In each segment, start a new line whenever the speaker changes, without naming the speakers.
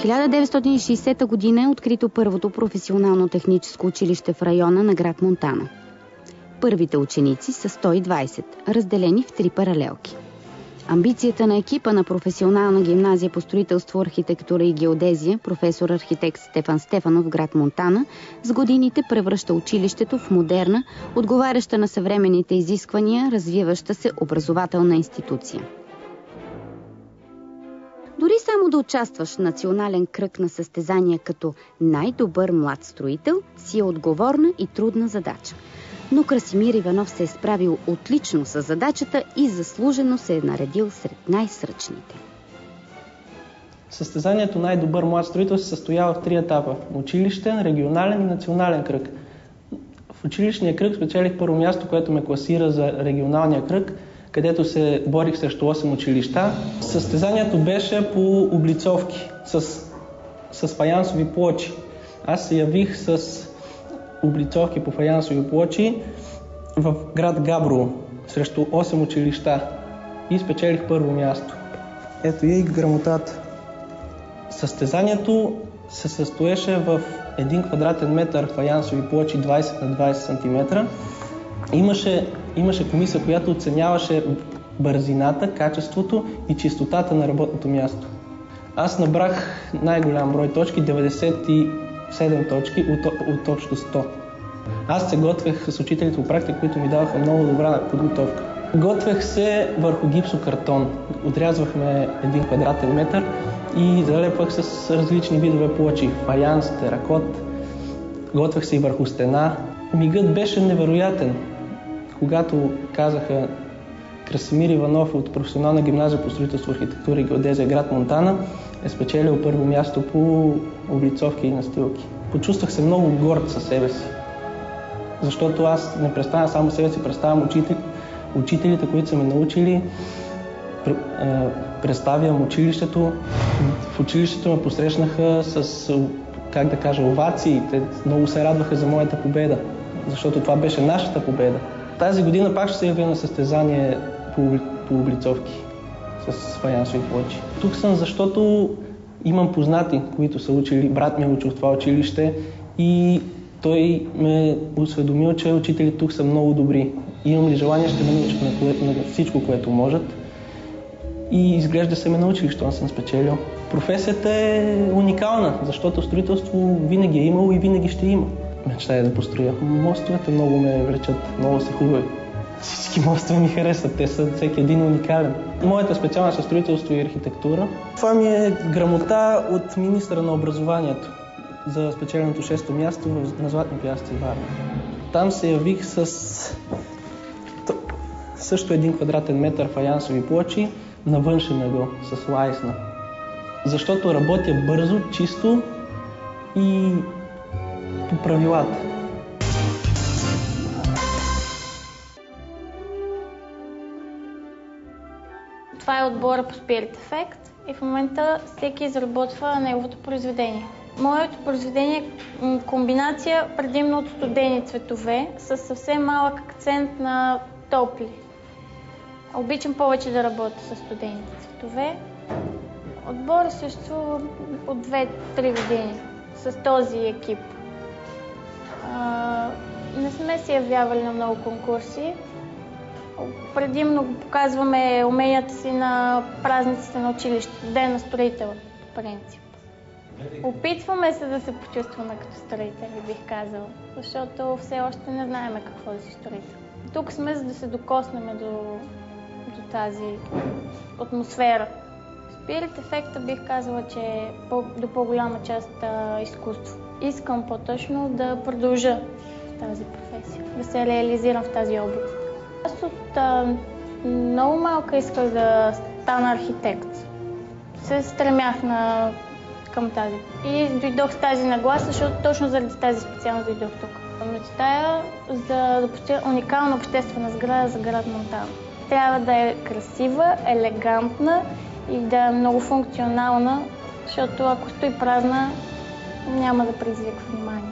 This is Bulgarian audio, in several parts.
1960 година е открито първото професионално техническо училище в района на град Монтана. Първите ученици са 120, разделени в 3 паралелки. Амбицията на екипа на професионална гимназия по строителство, архитектура и геодезия, професор архитект Стефан Стефанов в град Монтана, с годините превръща училището в модерна, отговаряща на съвременните изисквания, развиваща се образователна институция. Дори само да участваш в национален кръг на състезания като най-добър млад строител си е отговорна и трудна задача. Но Красимир Иванов се е справил отлично с задачата и заслужено се е наредил сред най-сръчните.
Състезанието най-добър млад строител се състоява в 3 етапа – училищен, регионален и национален кръг. В училищния кръг спечелих първо място, което ме класира за регионалния кръг, където се борих срещу 8 училища. Състезанието беше по облицовки с фаянсови плочи. Аз се явих с облицовки по фаянсови плочи в град Габрово срещу 8 училища и спечелих първо място. Ето и грамотата. Състезанието се състоеше в 1 квадратен метър фаянсови плочи 20 на 20 см. Имаше комисия, която оценяваше бързината, качеството и чистотата на работното място. Аз набрах най-голям брой точки, 97 точки от общо 100. Аз се готвех с учителите по практика, които ми даваха много добра подготовка. Готвех се върху гипсокартон. Отрязвахме 1 квадратен метър и залепвах с различни видове плочи. Фаянс, теракот. Готвех се и върху стена. Мигът беше невероятен. Когато казаха Красимир Иванов от професионална гимназия по строителство, архитектура и геодезия град Монтана е спечелил първо място по облицовки и настилки. Почувствах се много горд със себе си, защото аз не представям само себе си, представям учителите, които са ме научили, представям училището. В училището ме посрещнаха с, овации. Те много се радваха за моята победа, защото това беше нашата победа. Тази година пак ще се явя на състезание по облицовки с фаянсови плочи. Тук съм, защото имам познати, които са учили. Брат ми е учил в това училище и той ме осведомил, че учителите тук са много добри. Имам ли желание, ще ме научат на всичко, което можат. И изглежда се ме научили, що съм спечелил. Професията е уникална, защото строителство винаги е имало и винаги ще има. Мечтая да построя. Мостовете много ме влечат, много са хубави. Всички мостове ми харесват, те са всеки един уникален. Моята специалност е строителство и архитектура. Това ми е грамота от министъра на образованието за спечеленото 6-то място на Златни пясъци Варна. Там се явих с също 1 квадратен метър фаянсови плочи на външен ъгъл с лайсна. Защото работя бързо, чисто и по правилата.
Това е отбора по Spirit Effect и в момента всеки изработва неговото произведение. Моето произведение е комбинация предимно от студени цветове с съвсем малък акцент на топли. Обичам повече да работя с студените цветове. Отборът съществува от 2-3 години с този екип. Не сме се явявали на много конкурси. Предимно показваме уменията си на празниците на училище, Ден на строителя, по принцип. Опитваме се да се почувстваме като строители, бих казала, защото все още не знаем какво да си строител. Тук сме, за да се докоснем до тази атмосфера. Spirit Effect бих казала, че е до по-голяма част изкуство. Искам по-точно да продължа в тази професия, да се реализирам в тази област. Аз от много малка исках да стана архитект. Се стремях към тази. И дойдох с тази нагласа, защото точно заради тази специалност дойдох тук. Мечтая да построя уникална обществена сграда за град Монтана. Трябва да е красива, елегантна и да е много функционална, защото ако стои празна, няма да предизвиква внимание.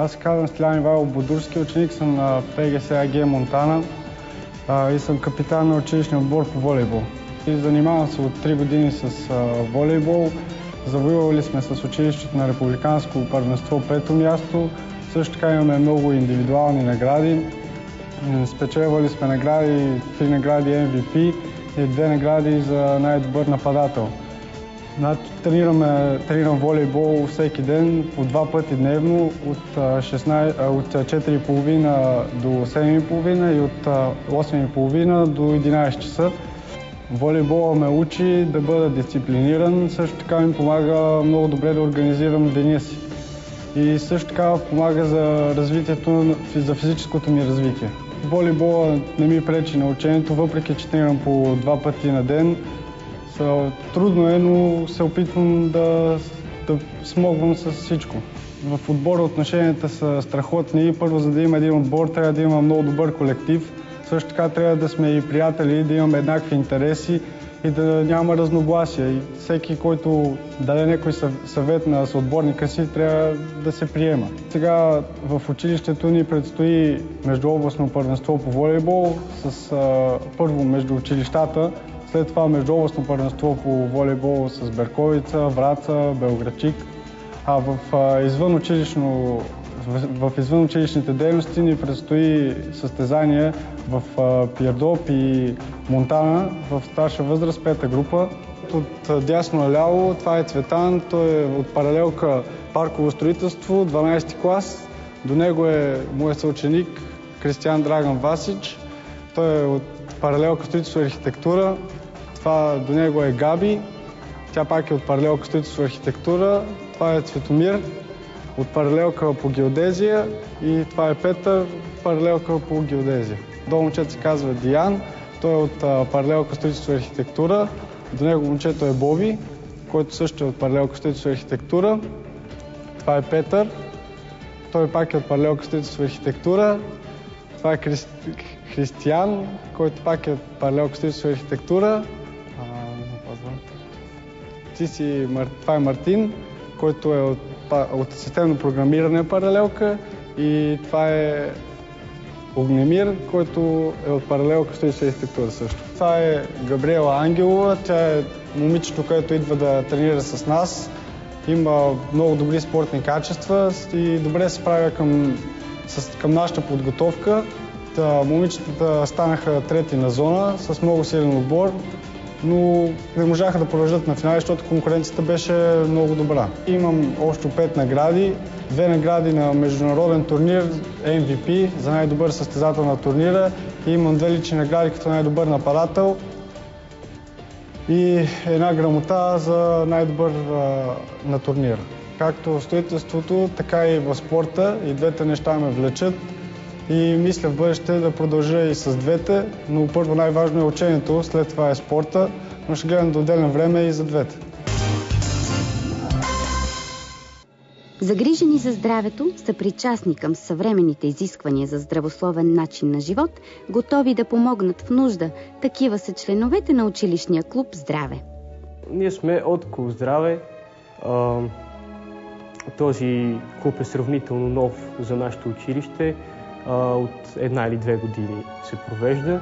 Аз се казвам Стилян Ивайло Бодурски, ученик съм на ПГС АГ Монтана и съм капитан на училищния отбор по волейбол. Занимавам се от 3 години с волейбол. Завоювали сме с училището на републиканско първенство 5-то място. Също така имаме много индивидуални награди. Спечелвали сме награди, 3 награди MVP и 2 награди за най-добър нападател. Тренирам волейбол всеки ден, по 2 пъти дневно, от 4:30 до 7:30 и от 8:30 до 11 часа. Волейбола ме учи да бъда дисциплиниран, също така ми помага много добре да организирам деня си. И също така помага за развитието, за физическото ми развитие. Волейбола не ми пречи на учението, въпреки че тренирам по 2 пъти на ден. Трудно е, но се опитвам да смогвам с всичко. В отбора отношенията са страхотни. Първо, за да има един отбор, трябва да има много добър колектив. Също така трябва да сме и приятели, да имаме еднакви интереси и да няма разногласия. И всеки, който даде някой съвет на съотборника си, трябва да се приема. Сега в училището ни предстои междуобластно първенство по волейбол, първо между училищата, след това междуобластно първенство по волейбол с Берковица, Враца, Белоградчик. А в извънучилищните дейности ни предстои състезание в Пирдоп и Монтана в старша възраст, 5-та група. От дясно наляво това е Цветан, той е от паралелка парково строителство, 12-ти клас. До него е моят съученик Кристиан Драган Васич, той е от паралелка строителство и архитектура. До него е Габи, тя пак е от паралелка строителство и архитектура. Това е Цветомир от паралелка по геодезия и това е Петър, паралелка по геодезия. Долу момчето се казва Диан, той е от паралелка строителство и архитектура. До него момчето е Боби, който също е от паралелка строителство и архитектура. Това е Петър, той пак е от паралелка строителство и архитектура. Това е Християн, който пак е от паралелка строителство и архитектура. Това е Мартин, който е от системно програмиране паралелка, и това е Огнемир, който е от паралелка строителство и архитектура също. Това е Габриела Ангелова, тя е момичето, което идва да тренира с нас. Има много добри спортни качества и добре се справя към нашата подготовка. Момичетата станаха трети на зона с много силен отбор, но не можаха да продължат на финали, защото конкуренцията беше много добра. Имам общо 5 награди, 2 награди на международен турнир MVP за най-добър състезател на турнира и имам 2 лични награди като най-добър нападател и 1 грамота за най-добър на турнира. Както в строителството, така и в спорта, и двете неща ме влечат. И мисля в бъдеще да продължа и с двете, но първо най-важно е учението, след това е спорта, но ще гледам да отделям време и за двете.
Загрижени за здравето, съпричастни към съвременните изисквания за здравословен начин на живот, готови да помогнат в нужда. Такива са членовете на училищния клуб Здраве.
Ние сме от Клуб Здраве. Този клуб е сравнително нов за нашето училище. От 1 или 2 години се провежда.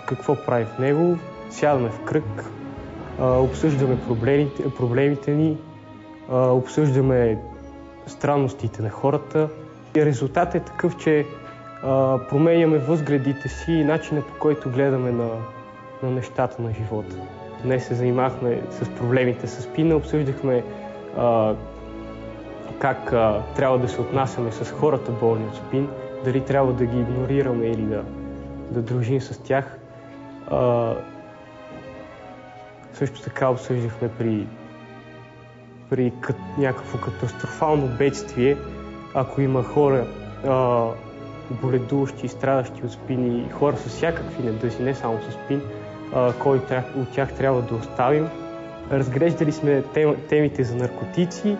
Какво прави в него? Сядаме в кръг, обсъждаме проблемите ни, обсъждаме странностите на хората. И резултатът е такъв, че променяме възгледите си и начина, по който гледаме на нещата на живота. Днес се занимахме с проблемите с спина, обсъждахме как трябва да се отнасяме с хората болни от спин, дали трябва да ги игнорираме или да дружим с тях. Също така обсъждахме при някакво катастрофално бедствие, ако има хора боледуващи и страдащи от спин и хора с всякакви недъзи, не само с спин, кой от тях трябва да оставим. Разглеждали сме темите за наркотици,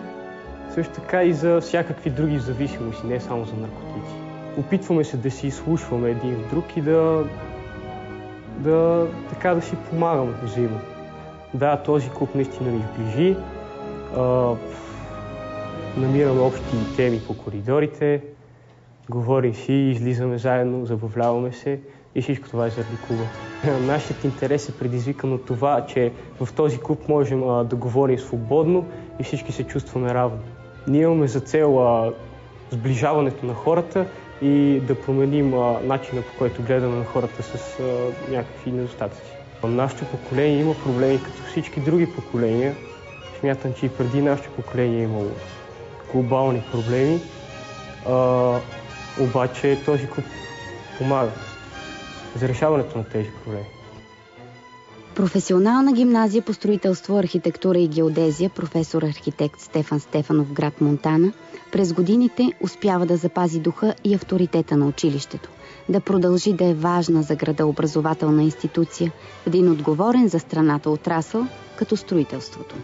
също така и за всякакви други зависимости, не само за наркотици. Опитваме се да си изслушваме един в друг и да си помагаме взаимно. Да, този клуб наистина ни сближи. намираме общи теми по коридорите, говорим си, излизаме заедно, забавляваме се и всичко това е заради клуба. Нашият интерес е предизвикан от това, че в този клуб можем да говорим свободно и всички се чувстваме равно. Ние имаме за цел сближаването на хората и да променим начина, по който гледаме на хората с някакви недостатъци. Нашето поколение има проблеми като всички други поколения. Смятам, че и преди нашето поколение е имало глобални проблеми, обаче този клуб помага за решаването на тези проблеми.
Професионална гимназия по строителство, архитектура и геодезия, професор архитект Стефан Стефанов, град Монтана, през годините успява да запази духа и авторитета на училището, да продължи да е важна за града образователна институция, един отговорен за страната отрасъл, като строителството.